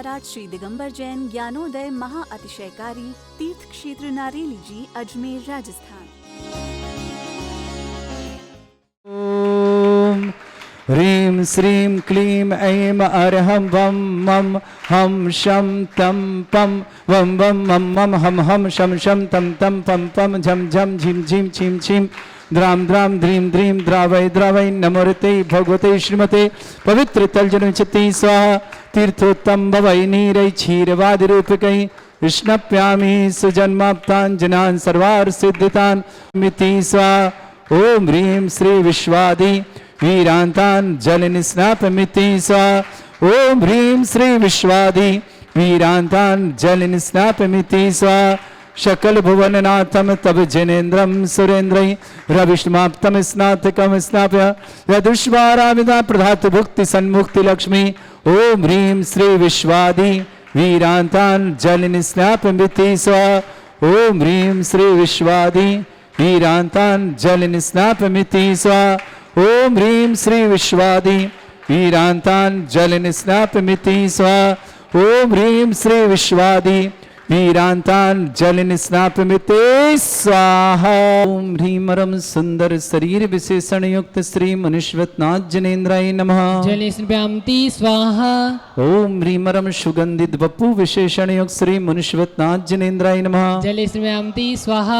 महाराज श्री दिगंबर जैन ज्ञानोदय महा अतिशयकारी तीर्थ क्षेत्र नारेली जी, अजमेर, राजस्थान। ओम ह्रीं श्रीं क्लीं ऐं अरहं वं मं हम शं तं पं वं वं मं मं हम हम शं शं तं तं पं पं झं झं झिं झिं छिं छिं द्रां द्रां द्रीं द्रीं द्रावै द्रावै नमोरते भगवते श्रीमते पवित्र तलजनचित्ते स्वाहा। तीर्थोत्तम भवै नीरै क्षीरवादिरूपकै विष्णप्यामि सुजन्माप्ताञ्जनान् सर्वार्थ सिद्धितान् मिति स्वाहा। ओम ह्रीं श्री विश्वादि वीरांतान् जलनिस्नापमिति स्वाहा। ओम ह्रीं श्री विश्वादि वीरांतान् जलनिस्नापमिति स्वाहा। शकल भुवननाथम तब जनेन्द्रम सुरेन्द्रै रविष्माप्तम स्नातकम स्नाप्य यदुष्वाराविदा प्रधात भुक्ति सन्मुक्ति लक्ष्मी। ओम ह्रीं श्री विश्वादि वीरांतान् जलनिस्नापमिति स्वाहा। ओम ह्रीं श्री विश्वादि वीरांतान् जलनिस्नापमिति स्वाहा। ओम ह्रीं श्री विश्वादि वीरांतान् जलनिस्नापमिति स्वाहा। ओम ह्रीं श्री विश्वादि वीरांतान् जलनिस्नापमिति स्वाहा। ओम ह्रीमरम सुंदर शरीर विशेषण युक्त श्री मनुष्यवतनाथ जनेन्द्राय नमः। जलनिस्नापयामि स्वाहा। ओम ह्रीमरम सुगंधित बपु विशेषण युक्त श्री मनुष्यवतनाथ जनेन्द्राय नमः। जलनिस्नापयामि स्वाहा।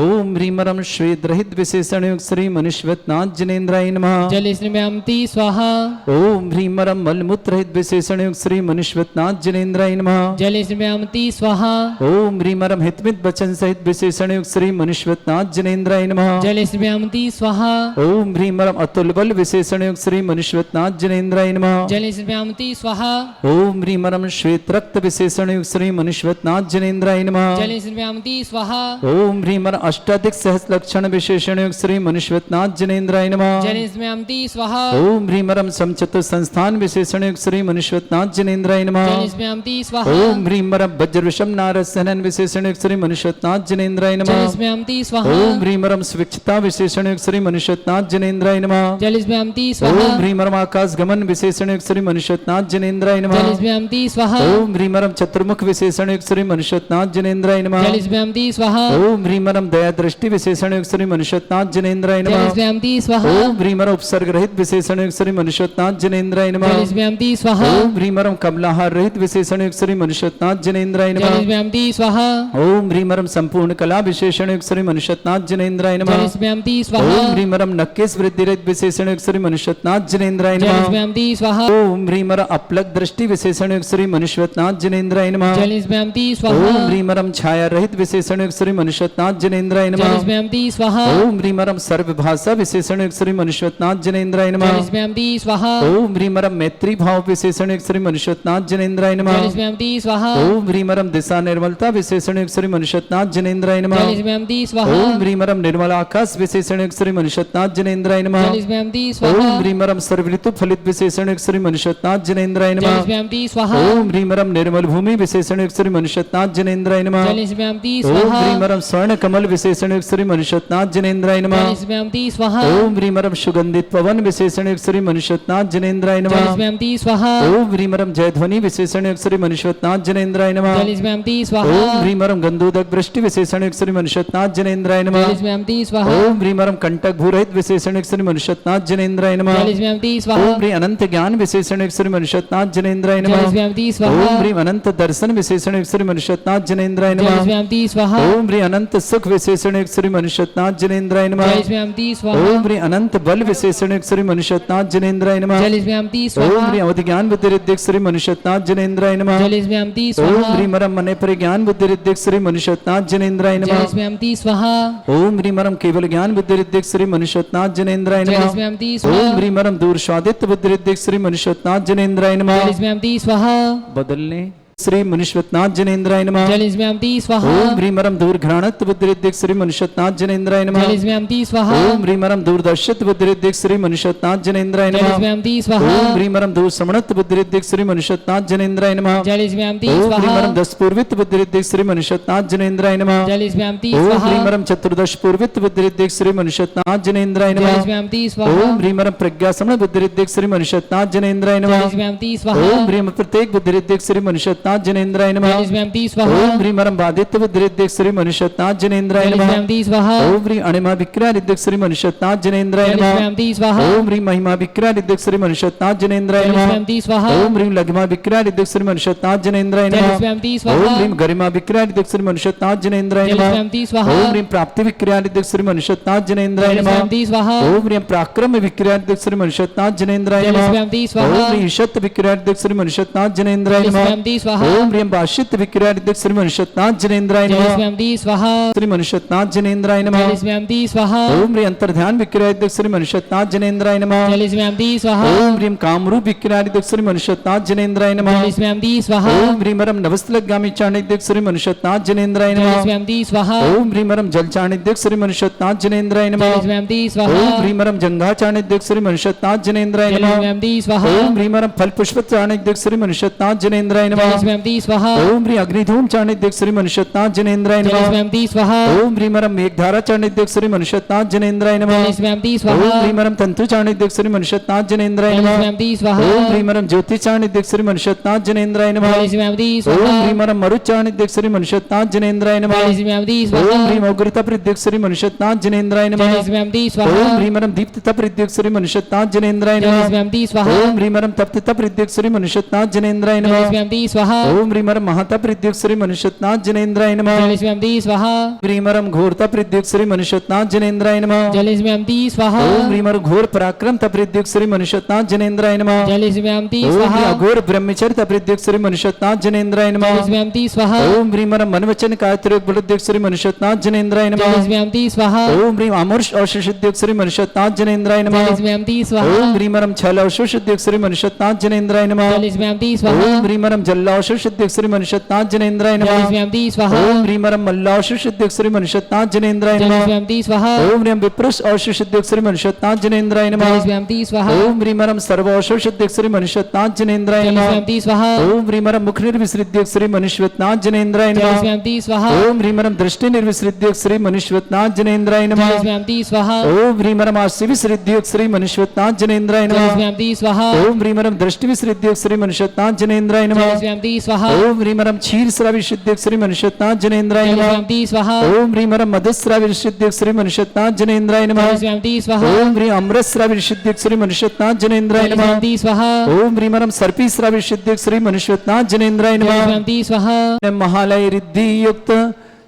ओम ह्रीमरम श्वेत रहित विशेषण युक्त श्री मनुष्यवतनाथ जनेन्द्राय नमः। जलनिस्नापयामि स्वाहा। ओम ह्रीमरम मलमूत्र रहित विशेषण युक्त श्री मनुष्यवतनाथ जनेन्द्राय नमः। जलनिस्नापयामि स्वाहा। ओम ह्रीमरम हितमित वचन सहित विशेषण युक्त श्री मनुष्यवतनाथ जनेन्द्राय नमः। जलनिस्नापयामि स्वाहा। ओम ह्रीमरम अतुल बल विशेषण युक्त श्री मनुष्यवतनाथ जनेन्द्राय नमः। जलनिस्नापयामि स्वाहा। ओम ह्रीमरम श्वेत रक्त विशेषण युक्त श्री मनुष्यवतनाथ जनेन्द्राय नमः। जलनिस्नापयामि स्वाहा। ओम ह्रीमरम अष्टाधिक सहस्र लक्षण विशेषण युक्त श्री मनुष्यवतनाथ जनेन्द्राय नमः। जलनिस्नापयामि स्वाहा। ओम ह्रीमरम समचतुर संस्थान विशेषण युक्त श्री मनुष्यवतनाथ जनेन्द्राय नमः। जलनिस्नापयामि स्वाहा। ओम ह्रीमरम वज्र विषम नारद सहनन विशेषण युक्त श्री मनुष्यवतनाथ जनेन्द्राय नमः। जलनिस्नापयामि स्वाहा। ओम ह्रीमरम स्विच्छता विशेषण युक्त श्री मनुष्यवतनाथ जनेन्द्राय नमः। जलनिस्नापयामि स्वाहा। ओम ह्रीमरम आकाश गमन विशेषण युक्त श्री मनुष्यवतनाथ जनेन्द्राय नमः। जलनिस्नापयामि स्वाहा। ओम ह्रीमरम चतुर्मुख विशेषण युक्त श्री मनुष्यवतनाथ जनेन्द्राय नमः। जलनिस्नापयामि स्वाहा। ओम ह्रीमरम दया दृष्टि विशेषण युक्त श्री मनुष्यवतनाथ जनेन्द्राय नमः। जलनिस्नापयामि स्वाहा। ओम ह्रीमरम उपसर्ग रहित विशेषण युक्त श्री मनुष्यवतनाथ जनेन्द्राय नमः। जलनिस्नापयामि स्वाहा। ओम ह्रीमरम कमलाहार रहित विशेषण युक्त श्री मनुष्यवतनाथ जनेन्द्राय नमः। जलनिस्नापयामि स्वाहा। ओम ह्रीमरम संपूर्ण कला विशेषण युक्त श्री मनुष्यवतनाथ जनेन्द्राय नमः। जलनिस्नापयामि स्वाहा। ओम ह्रीमरम नक्केश वृद्धि रहित विशेषण युक्त श्री मनुष्यवतनाथ जनेन्द्राय नमः। जलनिस्नापयामि स्वाहा। ओम ह्रीमरम अपलक दृष्टि विशेषण युक्त श्री मनुष्यवतनाथ जनेन्द्राय नमः। जलनिस्नापयामि स्वाहा। ओम ह्रीमरम छाया रहित विशेषण युक्त श्री मनुष्यवतनाथ जनेन्द्राय नमः। जलनिस्नापयामि स्वाहा। ओम ह्रीमरम सर्व भाषा विशेषण युक्त श्री मनुष्यवतनाथ जनेन्द्राय नमः। जलनिस्नापयामि स्वाहा। ओम ह्रीमरम मैत्री भाव विशेषण युक्त श्री मनुष्यवतनाथ जनेन्द्राय नमः। जलनिस्नापयामि स्वाहा। ओम ह्रीमरम दिशा निर्मलता विशेषण युक्त श्री मनुष्यवतनाथ जनेन्द्राय नमः। जलनिस्नापयामि स्वाहा। ओम ह्रीमरम निर्मल आकाश विशेषण युक्त श्री मनुष्यवतनाथ जनेन्द्राय नमः। जलनिस्नापयामि स्वाहा। ओम ह्रीमरम सर्व ऋतु फलित विशेषण युक्त श्री मनुष्यवतनाथ जनेन्द्राय नमः। जलनिस्नापयामि स्वाहा। ओम ह्रीमरम निर्मल भूमि विशेषण युक्त श्री मनुष्यवतनाथ जनेन्द्राय नमः। जलनिस्नापयामि ओम स्वाहा। ह्रीमरम स्वर्ण कमल विशेषण युक्त श्री मनुष्यवतनाथ जनेन्द्राय नमः। जलनिस्नापयामि स्वाहा। ओम ह्रीमरम सुगंधित पवन विशेषण युक्त श्री मनुष्यवतनाथ जनेन्द्राय नमः। जलनिस्नापयामि स्वाहा। ओम ह्रीमरम जयध्वनि विशेषण युक्त श्री मनुष्यवतनाथ जनेन्द्राय नमः। जलनिस्नापयामि स्वाहा। ओम ह्रीमरम गंधोदक वृष्टि विशेषण युक्त श्री मनुष्यवतनाथ जनेन्द्राय नमः। जलनिस्नापयामि स्वाहा। ओम ह्रीमरम कंटक भूरहित विशेषण युक्त श्री मनुष्यवतनाथ जनेन्द्राय नमः। जलनिस्नापयामि स्वाहा। ओम ह्री अनंत ज्ञान विशेषण युक्त श्री मनुष्यवतनाथ जनेन्द्राय नमः। जलनिस्नापयामि स्वाहा। ओम ह्रीम अनंत दर्शन विशेषण युक्त श्री मनुष्यवतनाथ जनेन्द्राय नमः। जलनिस्नापयामि स्वाहा। ओम ह्री अनंत सुख विशेषण युक्त श्री मनुष्यवतनाथ जनेन्द्राय नमः। जलनिस्नापयामि स्वाहा। ओम ह्री अनंत बल विशेषण युक्त श्री मनुष्यवतनाथ जनेन्द्राय नमः। जलनिस्नापयामि ओम स्वाहा। ह्री अवधि ज्ञान बुद्धि रिद्धिक श्री मनुष्यवतनाथ जनेन्द्राय नमः। जलनिस्नापयामि ओम स्वाहा। ह्रीमरम मने परिज्ञान बुद्धि रिद्धिक श्री मनुष्यवतनाथ जनेन्द्राय नमः। जलनिस्नापयामि स्वाहा। ओम ह्रीमरम केवल ज्ञान बुद्धि रिद्धिक श्री मनुष्यवतनाथ जनेन्द्राय नमः। जलनिस्नापयामि स्वाहा। ओम ह्रीमरम दूर स्वादित्य बुद्धि रिद्धिक श्री मनुष्यवतनाथ जनेन्द्राय नमः। जलनिस्नापयामि स्वाहा। बदलने श्री मनुष्यनाथ जनेन्द्राय नमः। जलिस्म्याम्ति स्वाहा ओम ह्रीं मरम दूरघ्राणत्व बुद्धिरिद्धिक श्री मनुष्यनाथ जनेन्द्राय नमः। जलिस्म्याम्ति स्वाहा ओम ह्रीं मरम दूरदर्शित्व बुद्धिरिद्धिक श्री मनुष्यनाथ जनेन्द्राय नमः। जलिस्म्याम्ति स्वाहा ओम ह्रीं मरम दूरश्रवणत्व बुद्धिरिद्धिक श्री मनुष्यनाथ जनेन्द्राय नमः। जलिस्म्याम्ति ओम ह्रीं स्वाहा मरम दशपूर्वित्व बुद्धिरिद्धिक श्री मनुष्यनाथ जनेन्द्राय नमः। जलिस्म्याम्ति ओम स्वाहा ह्रीं मरम चतुर्दश पूर्वित्व बुद्धिरिद्धिक श्री मनुष्यनाथ जनेन्द्राय नमः। जलिस्म्याम्ति स्वाहा ओम ह्रीं मरम प्रज्ञासमण बुद्धिरिद्धिक श्री मनुष्यनाथ जनेन्द्राय नमः। जलिस्म्याम्ति स्वाहा ओम ह्रीं प्रत्येक बुद्धिरिद्धिक श्री मनुष्यनाथ जनेन्द्राय नमः। जलिस्म्याम्ति स्वाहा ओम ह्रीं मरम बाधित्व बुद्धिरिद्धिक श्री मनुष्यनाथ जनेन्द्राय नमः। जलिस्म्याम्ति स्वाहा ओम ह्रीं अणिमा विक्रियारिद्धिक श्री मनुष्यनाथ जनेन्द्राय नमः। जलिस्म्याम्ति स्वाहा ओम ह्रीं महिमा विक्रियारिद्धिक श्री मनुष्यनाथ जनेन्द्राय नमः। जलिस्म्याम्ति स्वाहा ओम ह्रीं लघिमा विक्रियारिद्धिक श्री मनुष्यनाथ जनेन्द्राय नमः। जलिस्म्याम्ति ओम स्वाहा ह्रीं गरिमा विक्रियारिद्धिक श्री मनुष्यनाथ जनेन्द्राय नमः। जलिस्म्याम्ति स्वाहा ओम ह्रीं प्राप्ति विक्रियारिद्धिक श्री मनुष्यनाथ जनेन्द्राय नमः। जलिस्म्याम्ति स्वाहा ओम ह्रीं पराक्रम विक्रियारिद्धिक श्री मनुष्यनाथ जनेन्द्राय नमः। जलिस्म्याम्ति स्वाहा ओम ह्रीं ईशत विक्रियारिद्धिक श्री मनुष्यनाथ जनेन्द्राय नमः। जलिस्म्याम्ति स्वाहा ओम ह्रीं भाषित विक्रियारिद्धिक श्री मनुष्यनाथ जनेन्द्राय नमः। जलिस्म्याम्ति स्वाहा श्री मनुष्यनाथ जनेन्द्राय नमः। जलिस्म्याम्ति स्वाहा ओम ह्रीं अंतर्ध्यान विक्रियारिद्धिक श्री मनुष्यनाथ जनेन्द्राय नमः। जलिस्म्याम्ति स्वाहा ओम ह्रीं कामरूप विक्रियारिद्धिक श्री मनुष्यनाथ जनेन्द्राय नमः। जलिस्म्याम्ति स्वाहा ओम ह्रीं मरम नवस्तलगामी चाणिद्यक श्री मनुष्यनाथ जनेन्द्राय नमः। जलिस्म्याम्ति स्वाहा ओम ह्रीं मरम जल चाणिद्यक श्री मनुष्यनाथ जनेन्द्राय नमः। जलिस्म्याम्ति स्वाहा ओम ह्रीं मरम जंगा चाणिद्यक श्री मनुष्यनाथ जनेन्द्राय नमः। जलिस्म्याम्ति स्वाहा ओम ह्रीं मरम फल पुष्प चाणिद्यक श्री मनुष्यनाथ जनेन्द्राय नमः। जलिस्म्याम्ति स्वाहा ओम ह्रीं अग्निधूम चाणिद्यक श्री मनुष्यनाथ जनेन्द्राय नमः। जलिस्म्याम्ति स्वाहा ओम ह्रीं मरम मेघधारा चाणिद्यक श्री मनुष्यनाथ जनेन्द्राय नमः। जलिस्म्याम्ति ओम स्वाहा ह्रीं मरम तंतु चाणिद्यक श्री मनुष्यनाथ जनेन्द्राय नमः। जलिस्म्याम्ति स्वाहा ओम ह्रीं मरम ज्योति चाणिद्यक श्री मनुष्यनाथ जनेन्द्राय नमः। जलिस्म्याम्ति ओम स्वाहा ह्रीं मरम मरुत चाणिद्यक श्री मनुष्यनाथ जनेन्द्राय नमः। जलिस्म्याम्ति ओम स्वाहा ह्रीं उग्रता प्रद्यक श्री मनुष्यनाथ जनेन्द्राय नमः। जलिस्म्याम्ति ओम स्वाहा ह्रीं मरम दीप्तता प्रद्यक श्री मनुष्यनाथ जनेन्द्राय नमः। जलिस्म्याम्ति स्वाहा ओम ह्रीं मरम तप्तता प्रद्यक श्री मनुष्यनाथ जनेन्द्राय नमः। जलिस्म्याम्ति स्वाहा ओम ह्रीं मरम महाता प्रद्यक श्री मनुष्यनाथ जनेन्द्राय नमः। जलिस्म्याम्ति स्वाहा ह्रीं मरम घोरता प्रद्यक श्री मनुष्यनाथ जनेन्द्राय नमः। जलिस्म्याम्ति स्वाहा ओम ह्रीं मरम घोर पराक्रम तप्रद्यक श्री मनुष्यनाथ जनेन्द्राय नमः। जलिस्म्याम्ति ओम स्वाहा ह्रीं अघोर ब्रह्मचर्य तप्रद्यक श्री मनुष्यनाथ जनेन्द्राय नमः। जलिस्म्याम्ति स्वाहा ओम ह्रीं मरम मनवचन कायत्रोग बलद्यक श्री मनुष्यनाथ जनेन्द्राय नमः। जलिस्म्याम्ति स्वाहा ओम ह्रीं अमर्ष औषधद्यक श्री मनुष्यनाथ जनेन्द्राय नमः। जलिस्म्याम्ति स्वाहा ओम ह्रीं मरम छल औषधद्यक श्री मनुष्यनाथ जनेन्द्राय नमः। जलिस्म्याम्ति स्वाहा ओम ह्रीं मरम जल औषधद्यक श्री मनुष्यनाथ जनेन्द्राय नमः। जलिस्म्याम्ति स्वाहा ओम ह्रीं मरम मल्ल औषधद्यक श्री मनुष्यनाथ जनेन्द्राय नमः। जलिस्म्याम्ति स्वाहा ओम ह्रीं विप्रुष औषधद्यक श्री मनुष्यनाथ जनेन्द्राय नमः। जलिस्म्याम्ति स्वाहा ओम ह्रीं मरम सर्व औषधद्यक श्री मनुष्यनाथ जनेन्द्राय नमः। जलिस्म्याम्ति स्वाहा ओम ह्रीं मरम मुख निर्विसृद्यक श्री मनुष्यनाथ जनेन्द्राय नमः। जलिस्म्याम्ति स्वाहा ओम ह्रीं मरम दृष्टि निर्विसृद्यक श्री मनुष्यनाथ जनेन्द्राय नमः। जलिस्म्याम्ति स्वाहा ओम ह्रीं मरम आस्य विसृद्यक श्री मनुष्यनाथ जनेन्द्राय नमः। जलिस्म्याम्ति स्वाहा ओम ह्रीं मरम दृष्टि विसृद्यक श्री मनुष्यनाथ जनेन्द्राय नमः। जलिस्म्याम्ति स्वाहा ओम ह्रीं मरम क्षीर श्राविशुद्यक श्री मनुष्यनाथ जनेन्द्राय नमः। जलिस्म्याम्ति स्वाहा ओम ह्रीं मरम मधुश्राविशुद्यक श्री मनुष्यनाथ जनेन्द्राय नमः। जलिस्म्याम्ति स्वाहा ओम ह्रीं अमृत श्राविशुद्यक श्री मनुष्यनाथ जनेन्द्राय नमः। जलिस्म्याम्ति स्वाहा ओम ह्रीं मरम सर्पी श्राविशुद्यक श्री मनुष्यनाथ जनेन्द्राय नमः। जलिस्म्याम्ति स्वाहा महालय रिद्धि युक्त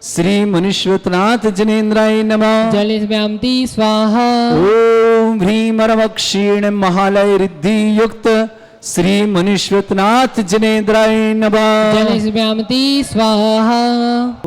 श्री मनुष्यनाथ जनेन्द्राय नमः। जलिस्म्याम्ति स्वाहा ओम ह्रीं मरम क्षीण महालय रिद्धि युक्त श्री मनुष्यनाथ जनेन्द्राय नमः। जलिस्म्याम्ति स्वाहा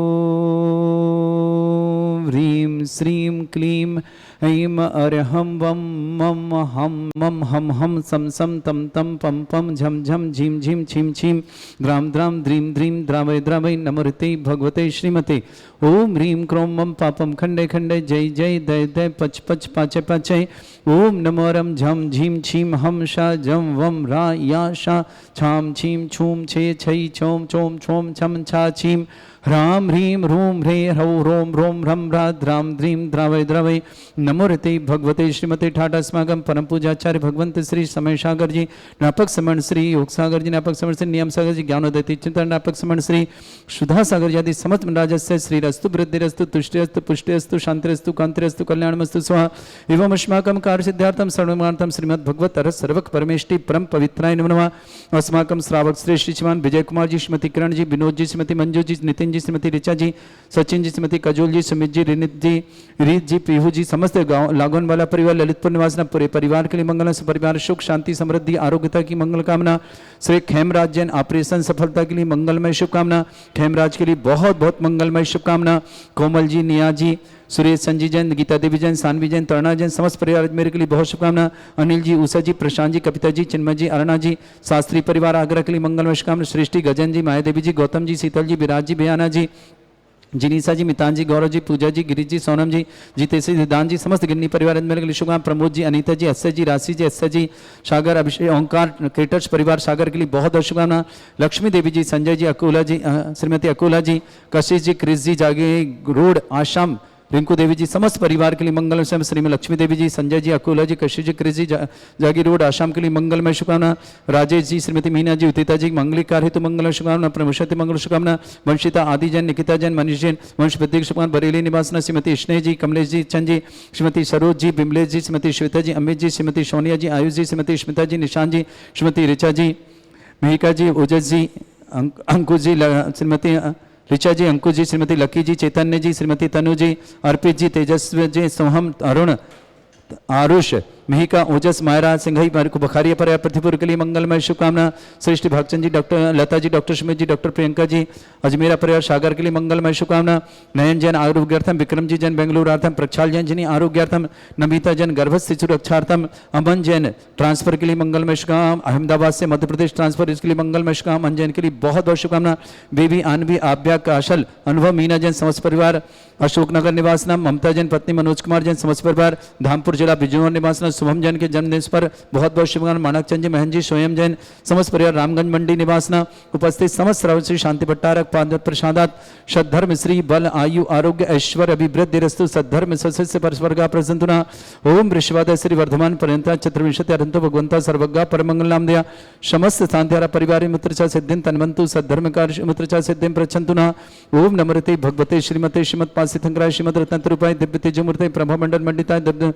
ओम ह्रीं श्रीं क्लीं ऐं अरहं वं मं हम मम हम सम सम तम तम पम पम झम झम झीं झीं छीं छीं द्रां द्रां द्रीं द्रीं द्रावय द्रावय नमोते भगवते श्रीमते। ओम ह्रीं क्रों मम पापम खंडे खंडे जय जय दय दय पच पच पाचे पाचे। ओम नमो रम झम झीं छीं हम शा जम वम रा या शा छाम छीं छूम छे छै छोम चोम छोम छम छा छीं ह्रां ह्रीं ह्रूं ह्रे ह्रौ रोम रोम ह्रम ह्रा द्रां द्रीं द्रावय द्रावय नमोते भगवते श्रीमते ठाटा अस्माकं परम पूजाचार्य भगवंत श्री समय सागर जी, ज्ञापक समण श्री योग सागर जी, ज्ञापक समण श्री नियम सागर जी, ज्ञानोदय चिंतन ज्ञापक समण श्री सुधा सागर जी आदि समस्त राजस्य श्री रस्तु वृद्धिरस्तु तुष्टिरस्तु पुष्टिरस्तु शांतिरस्तु कांतिरस्तु कल्याणमस्तु स्वाहा। एवं अस्माकं कार्य सिद्धार्थं सर्वमार्थं श्रीमद् भगवत रस सर्वक परमेष्टि परम पवित्राय नमो नमः। अस्माकं श्रावक श्रेष्ठ श्रीमान विजय कुमार जी, श्रीमती किरण जी, विनोद जी, श्रीमती मंजू जी, नितिन जी, श्रीमती ऋचा जी, सचिन जी, श्रीमती कजोल जी, सुमित जी, रीत जी, पीहू जी, समस्त समस्त गाँव लागोन वाला परिवार, ललितपुर निवासी पूरे परिवार के लिए मंगल, परिवार सुख शांति समृद्धि आरोग्यता की मंगल कामना। श्री खेमराज जैन ऑपरेशन सफलता के लिए मंगलमय शुभकामना। खेमराज के लिए बहुत बहुत मंगलमय शुभकामना। कोमल जी, निया जी, सुरेश संजी जैन, गीता देवी जैन, सानवी जैन, तरुणा जैन, समस्त परिवार अजमेर के लिए बहुत शुभकामना। अनिल जी, उषा जी, प्रशांत जी, कविता जी, चिन्मय जी, अरुणा जी, शास्त्री परिवार आगरा के लिए मंगलमय शुभकामना। सृष्टि, गजन जी, माया देवी जी, गौतम जी, शीतल जी, विराज जी, बयाना जी, जिनीसा जी, मितान जी, गौरव जी, पूजा जी, गिरीश जी, सोनम जी, जीतेश जी, सिद्धांत जी, समस्त गिन्नी परिवार अजमेर के लिए शुभकामना। प्रमोद जी, अनीता जी, अस्य जी, राशि जी, अस्य जी, सागर, अभिषेक, ओंकार क्रिएटर्स परिवार सागर के लिए बहुत बहुत शुभकामना। लक्ष्मी देवी जी, संजय जी, अकोला जी, श्रीमती अकोला जी, कशिश जी, क्रिस जी, जागे रोड आसाम, रिंकू देवी जी, समस्त परिवार के लिए मंगल। श्रीमती लक्ष्मी देवी जी, संजय जी, अकोला जी, कशिश जी, क्रिस जी, जागी रोड आसाम के लिए मंगलमय शुभकामना। राजेश जी, श्रीमती मीना जी, उदिता जी, मंगलिक कार्य हेतु मंगल शुभकामना। प्रमुशति मंगल शुभकामना। वंशिता, आदि जैन, निकिता जैन, मनीष जैन, वंश प्रत्येक शुभकामना। बरेली निवासना श्रीमती स्नेह जी, कमलेश जी, चंद जी, श्रीमती सरोज जी, बिमलेश जी, श्रीमती श्वेता जी, अमित जी, श्रीमती सोनिया जी, आयुष जी, श्रीमती स्मिता जी, निशांत जी, श्रीमती ऋचा जी, मिहिका जी, ओजस जी, अंकुश जी, श्रीमती ऋचा जी, अंकुश जी, श्रीमती लकी जी, चैतन्य जी, श्रीमती तनु जी, अर्पित जी, तेजस्वी जी, सोहम, अरुण, आरुष, मिहिका, ओजस, मायरा, सिंघई, बखारिया पर प्रतिपुर के लिए मंगलमय शुभकामना। सृष्टि, भागचंद जी, doctor Lata ji, doctor Sumit ji, doctor Priyanka ji, Ajmera परिवार सागर के लिए मंगलमय शुभकामना। नयन जैन आरोग्यार्थम, विक्रम जी जैन बेंगलुरार्थम, प्रक्षाल जैन जिनी आरोग्यार्थम, नमिता जैन गर्भ शिशु रक्षार्थम, अमन जैन ट्रांसफर के लिए मंगलमय शुभकामना। अहमदाबाद से मध्य प्रदेश ट्रांसफर इसके लिए मंगलमय शुभकामना। अंजन के लिए बहुत बहुत शुभकामना। बेबी, आनवी, आभ्या, काशल, अनुभव, मीना जैन, समस्त परिवार अशोकनगर निवास नाम, ममता जैन पत्नी, मनोज कुमार जैन, समस्त परिवार धामपुर जिला बिजनौर निवास नाम, शुभम जैन के जन्मदिन पर बहुत बहुत शुभकामना। मानक चंद जी, महन जी, स्वयं जैन, समस्त परिवार रामगंज मंडी निवासना। उपस्थित समस्त श्रावण श्री शांति भट्टारक पाद प्रसादात सद्धर्म श्री बल आयु आरोग्य ऐश्वर्य अभिवृद्धि रस्तु सद्धर्म सस्य परस्वर्गा प्रसंतुना। ओम वृषवाद श्री वर्धमान पर्यंता चतुर्विंशति अरंतो भगवंता सर्वज्ञा परमंगल नाम दया समस्त शांतिहारा परिवार मित्रचा सिद्धिं तन्वंतु सद्धर्म कार्य मित्रचा सिद्धिं प्रचंतुना। ओम नमृते भगवते श्रीमते श्रीमद पासिथंकराय श्रीमद रत्नरूपाय दिव्य तेजमूर्ते प्रभा मंडल मंडिताय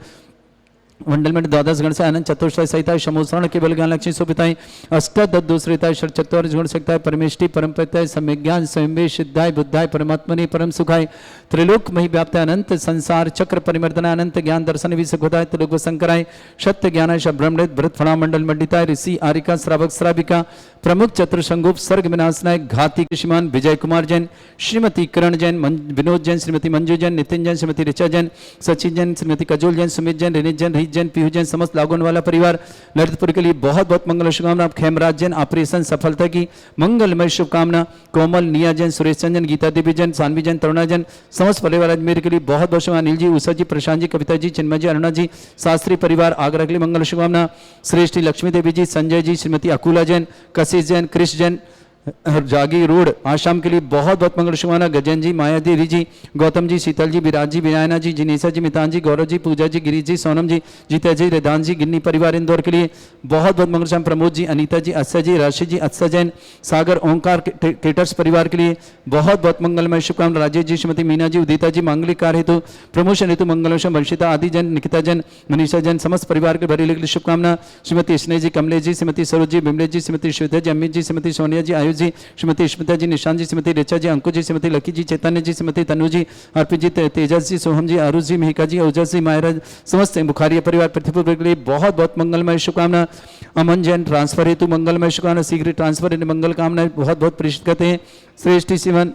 मंडल में द्वादश गण से अनंत चतुर्थ सहिता शमोसरण केवल ज्ञान लक्ष्मी शोभिताय अष्टादशता चतुर्थ गुण सकता है परमेष्टि परम प्रत्यय सम्यज्ञान स्वयं सिद्धाय बुद्धाय परमात्मनि परम सुखाय त्रिलोक मही व्याप्त अनंत संसार चक्र परिवर्तन अनंत ज्ञान दर्शन विसुखदाय त्रिलोक शंकराय सत्य ज्ञान ब्रह्मृत भरत फणा मंडल मंडिताय ऋषि आरिका श्रावक श्राविका प्रमुख चतुर्संगोप सर्ग विनाशनाय घाती श्रीमान विजय कुमार जैन श्रीमती किरण जैन विनोद जैन श्रीमती मंजू जैन नितिन जैन श्रीमती ऋचा जैन सचिन जैन श्रीमती कजोल जैन सुमित जैन रिनित जैन रीत जैन पीहू जैन समस्त लागोन वाला परिवार ललितपुर के लिए बहुत बहुत मंगल शुभकामना। खेमराज जैन ऑपरेशन सफलता की मंगलमय शुभकामना। कोमल, निया जैन, सुरेश चंदन, गीता देवी जैन, सानवी जैन, तरुणा जैन, समस्त परिवार अजमेर के लिए बहुत बहुत शुभकामना। अनिल जी, उषा जी, प्रशांत जी, कविता जी, चिन्मय जी, अरुणा जी, शास्त्री परिवार आगरा के लिए मंगल शुभकामना। श्रेष्ठी लक्ष्मी देवी जी, संजय जी, श्रीमती अकुला जैन, कशिश जैन, कृष जैन, जागी रोड आसाम के लिए बहुत बहुत मंगल शुभकामना। गजन जी, माया देवी जी, गौतम जी, शीतल जी, विराज जी, विनायना जी, जिनीसा जी, मितान जी, गौरव जी, पूजा जी, गिरीश जी, सोनम जी, जीता जी, रेदान जी, गिन्नी परिवार इंदौर के लिए बहुत बहुत मंगल शुभकामना। प्रमोद जी, अनीता जी, अस्य जी, राशि जी, अत्सा जैन, सागर ओंकार केटर्स परिवार के लिए बहुत बहुत मंगलमय शुभकामना। राजेश जी, श्रीमती मीना जी, उदिता जी, मांगलिक कार्य हेतु प्रमोशन हेतु मंगलमय शुभ। वंशिता, आदि जैन, निकिता जैन, मनीषा जैन, समस्त परिवार के बरेली के लिए शुभकामना। श्रीमती स्नेह जी, कमलेश जी, श्रीमती सरोज जी, बिमलेश जी, श्रीमती श्वेता जी, अमित जी, श्रीमती सोनिया जी, आयुष जी, श्रीमती स्मिता जी, निशांत जी, श्रीमती ऋचा जी, अंकुश जी, श्रीमती लकी जी, चैतन्य जी, श्रीमती तनु जी, अर्पित जी, तेजस जी, सोहम जी, आरुष जी, मिहिका जी, ओजस जी, मायरा, समस्त बुखारिया परिवार प्रतिपुर के लिए बहुत बहुत मंगलमय शुभकामना। अमन जैन ट्रांसफर हेतु मंगलमय शुभकामना। शीघ्र ट्रांसफर मंगल कामना बहुत बहुत प्रेषित करते हैं। श्रेष्ठी शिवन,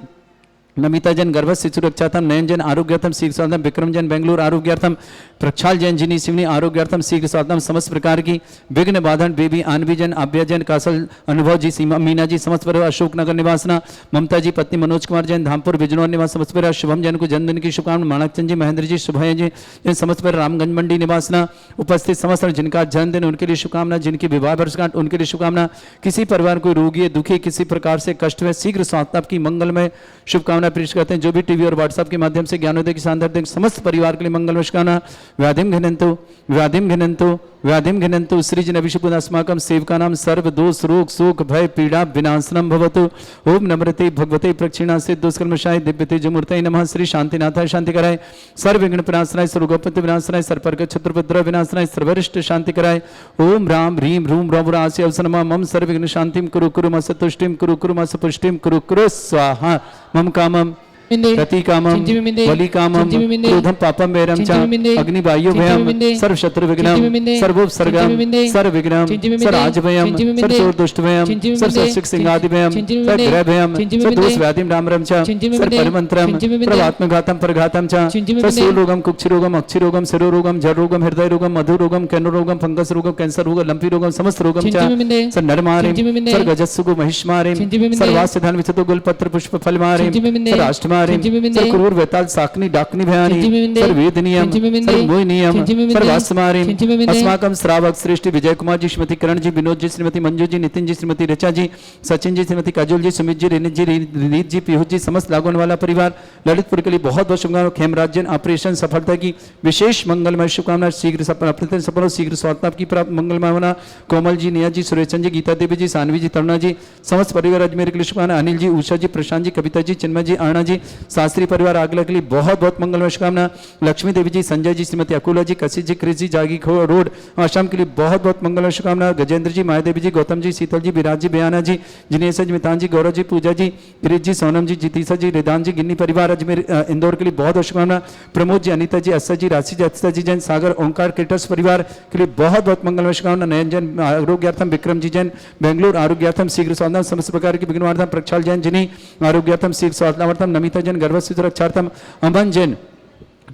नमिता जैन गर्भ शिशु रक्षार्थम, नयन जैन आरोग्यार्थम शीघ्र स्वागतम, विक्रम जैन बेंगलुरु आरोग्यार्थम, प्रक्षाल जैन जिनी शिवनी आरोग्यार्थम शीघ्र स्वागतम। समस्त प्रकार की विघ्न बाधन बेबी, आनवी जैन, आभ्या जैन, कासल, अनुभव जी, सीमा, मीना जी, समस्त परिवार अशोकनगर निवासना। ममता जी, पत्नी मनोज कुमार जैन, धामपुर बिजनौर निवास, समस्त परिवार शुभम जैन को जन्मदिन की शुभकामना। माणकचंद जी, महेंद्र जी, शुभय जी, समस्त परिवार रामगंज मंडी निवासना। उपस्थित समस्त जिनका जन्मदिन उनके लिए शुभकामना, जिनकी विवाह वर्षगांठ उनके लिए शुभकामना। किसी परिवार को रोगी है, दुखी, किसी प्रकार से कष्ट में शीघ्र स्वास्थ्य की मंगलमय शुभकामना पेश करते हैं। जो भी टीवी और व्हाट्सएप के माध्यम से ज्ञानोदय की शानदार समस्त परिवार के लिए मंगल शुभकामना। व्याधिम घिनंतु व्याधिम घिनंतु व्याधिम घिनंतु सृजन अभिषेक अस्माकं सेवका नाम सर्व दोष रोग शोक भय पीड़ा विनाशनम भवतु। ओम नमृते भगवते प्रक्षिणा से दुष्कर्मशाय दिव्य तेजमूर्तये नमः। श्री शांतिनाथाय शांति कराय, सर्व विघ्न विनाशनाय, सर्वगोपति विनाशनाय, सर्पर्क क्षत्रपद्र विनाशनाय, सर्वरिष्ट शांति कराय। ओम राम ह्रीम रूम रवरासि अवसरमा मम सर्व विघ्न शांतिम कुरु कुरु मस तुष्टिम कुरु कुरु मस पुष्टिम कुरु कुरु स्वाहा। मम कामम मिंदे प्रतीकामं चिंचिमि मिंदे वलिकामं चिंचिमि मिंदे क्रोधं पापं वैरं च चिंचिमि मिंदे अग्निवायुभयं चिंचिमि मिंदे सर्वशत्रुविघ्नं चिंचिमि मिंदे सर्वोपसर्गं चिंचिमि मिंदे सर्वविघ्नं चिंचिमि मिंदे सर्वराजभयं चिंचिमि मिंदे सर्वचोरदुष्टभयं चिंचिमि मिंदे सर्वशिक्षसिंहादिभयं चिंचिमि मिंदे सर्वग्रहभयं चिंचिमि मिंदे सर्वदोषव्याधिं रामरं च चिंचिमि मिंदे सर्वपरिमन्त्रं चिंचिमि मिंदे प्रवात्मघातं परघातं च चिंचिमि मिंदे सर्वशूलरोगं कुक्षिरोगं अक्षिरोगं शिरोरोगं जडरोगं हृदयरोगं मधुरोगं कैनरोगं फंगसरोगं कैंसररोगं लंपीरोगं समस्तरोगं चिंचिमि मिंदे च सर्वनरमारिं चिंचिमि मिंदे सर्वगजस्सुगो महिष्मारिं चिंचिमि मिंदे सर्वास्यधान विचतो गुलपत्र पुष्पफलमारिं चिंचिमि मिंदे सर्वाष्टमारिं चिंचिमि मिंदे सर्वक्रूर वेताल साकनी डाकनी भयानी चिंचिमि मिंदे सर्ववेदनीयं चिंचिमि मिंदे सर्वमोहिनीयं चिंचिमि मिंदे सर्वास्मारिं चिंचिमि मिंदे अस्माकं श्रावक श्रेष्ठी विजय कुमार जी, श्रीमती करण जी, विनोद जी, श्रीमती मंजू जी, नितिन जी, श्रीमती ऋचा जी, सचिन जी, श्रीमती काजोल जी, सुमित जी, रेनित जी, रीत जी, पीयूष जी, समस्त लागोन वाला परिवार ललितपुर के लिए बहुत बहुत शुभकामनाएं। खेमराजन ऑपरेशन सफलता की विशेष मंगलमय शुभकामनाएं। शीघ्र सफल हो, शीघ्र स्वास्थ्य की प्राप्त मंगलमय होना। कोमल जी, निया जी, सुरेशन जी, गीता देवी जी, सानवी जी, तरुणा जी, समस्त परिवार अजमेर के लिए शुभकामनाएं। अनिल जी, उषा जी, प्रशांत जी, कविता जी, चिन्मय जी, अर्णा जी, शास्त्री परिवार आगला के लिए बहुत बहुत मंगलमय शुभकामना। लक्ष्मी देवी जी, संजय जी, श्रीमती अकुला जी, कसी जी, क्रिस जी, जागी रोड आश्रम के लिए बहुत बहुत मंगलमय शुभकामना। गजेंद्र जी, माया देवी जी, गौतम जी, शीतल जी, विराज जी, बयाना जी, जिनेश जी, मितान जी, गौरव जी, पूजा जी, गिरीश जी, सोनम जी, जितीसा जी, रिदान जी, गिन्नी परिवार अजमेर इंदौर के लिए बहुत बहुत शुभकामना। प्रमोद जी, अनिता जी, अस्सा जी, राशि जी, अक्षता जी जैन, सागर ओंकार क्रिएटर्स परिवार के लिए बहुत बहुत मंगलमय शुभकामना। नयन जैन आरोग्यार्थम, विक्रम जी जैन बेंगलुरु आरोग्यार्थम, शीघ्र स्वास्थ्य समस्त प्रकार की विघ्नवार्थम, प्रक्षाल जैन जिनी आरोग्यार्थम, शीघ्र स्वास्थ्यार्थम, नमिता जैन गर्भस्थ सुरक्षार्थम, अमन जैन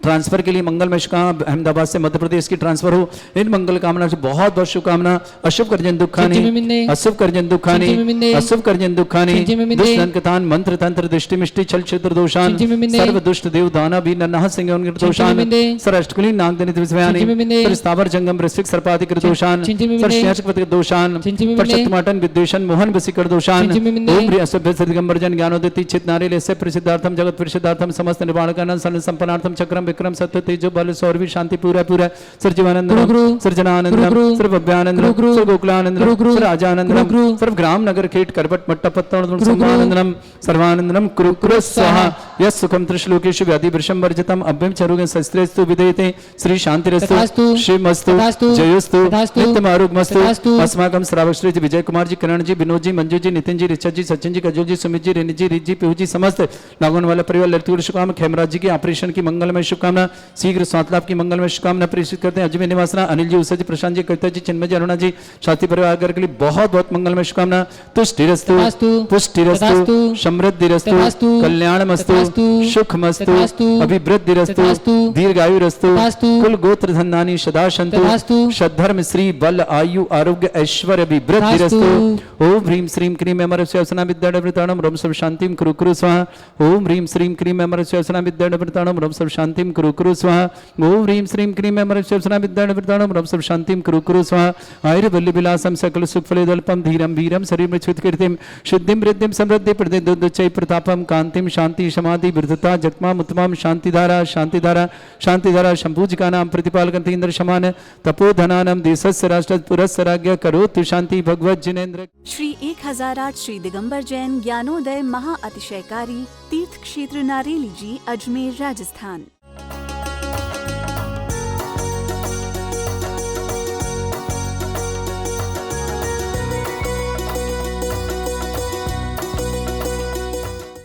ट्रांसफर के लिए मंगलमय शुभकामना। अहमदाबाद से मध्य प्रदेश की ट्रांसफर हो, इन मंगल कामना से बहुत बहुत शुभकामना। अशुभ करजन दुखानी, अशुभ करजन दुखानी, अशुभ करजन दुखानी, दुष्ट दंकतान मंत्र तंत्र दृष्टि मिष्टि छल क्षेत्र दोषान, सर्व दुष्ट देव दाना भी नन्हा सिंह उनके दोषान, सर अष्टकुली नागदनित विस्मयानी, सर स्थावर जंगम ऋषिक सर्पाधिक दोषान, सर श्याचपति दोषान, पर शतमाटन विद्वेषण मोहन वसीकर दोषान, ओम ह्री असभ्य दिगंबर जन ज्ञानोदिति चित नारी से प्रसिद्धार्थम जगत प्रसिद्धार्थम समस्त निर्वाण करना सन संपन्नार्थम चक्रम विक्रम सत्य तेजो बल सौरवी शांति पूरा पूरा sir Jeevanand sir Jananand sir Bhavyanand sir Gokulanand sir Rajanand sir ग्राम नगर खेट करवट मट्टपत्तम सर्वानंदनम सर्वानंदनम कुरु कुरु स्वाहा यस सुखम त्रिश्लोकेषु व्याधि वृषम वर्जितम अभ्यम चरुगे शस्त्रेस्तु विधेयते श्री शांतिरस्तु शिवमस्तु जयोस्तु नित्यम आरोग्यमस्तु। अस्माकं श्रावक श्री विजय कुमार जी, करण जी, विनोद जी, मंजू जी, नितिन जी, ऋचा जी, सचिन जी, कजोल जी, सुमित जी, रेनी जी, रीत जी, पीहू जी, समस्त लागोन वाला परिवार ललितपुर शुभकामना। खेमराज जी के ऑपरेशन की मंगलमय शुभकामना, शीघ्र स्वास्थ्य लाभ की मंगलमय शुभकामना प्रेषित करते हैं। अजमेर निवासना अनिल जी, उषा जी, प्रशांत जी, कविता जी, चिन्मय जी, अरुणा जी, साथी परिवार के लिए बहुत बहुत मंगलमय शुभकामना। तुष्टिरस्तु पुष्टिरस्तु समृद्धिरस्तु कल्याणमस्तु सुखमस्तु अभिवृद्धिरस्तु दीर्घायुरस्तु कुल गोत्र धन्यानि सदा सन्तु सद्धर्म श्री बल आयु आरोग्य ऐश्वर्य अभिवृद्धिरस्तु। ओम ह्रीं श्रीं क्रीं अमरस्यासना विद्याडवृताणं रम सब शांतिं कुरु कुरु स्वाहा। ओम ह्रीं श्रीं क्रीं अमरस्यासना विद्याडवृताणं रम सब शांतिं कुरु कुरु स्वाहा। ओम ह्रीं श्रीं क्रीं अमरस्यासना विद्याडवृताणं रम सब शांतिं कुरु कुरु स्वाहा। आयुर्वल्ली विलासं सकल सुखफलेदल्पं धीरं वीरं शरीरं कीर्तिं शुद्धिं वृद्धिं समृद्धि प्रदेदुच्चै प्रतापं कांतिं शांति समाधि वृद्धता जगमाम उत्तमाम शांतिधारा शांतिधारा शांतिधारा शंभुजिका नाम प्रतिपालकं इंद्र समान तपोधनानां देशस्य राष्ट्र पुरस्य राज्ञ करोतु शांति भगवत जिनेन्द्र। श्री 1008 श्री दिगंबर जैन ज्ञानोदय महाअतिशयकारी तीर्थ क्षेत्र नारेली जी, अजमेर, राजस्थान।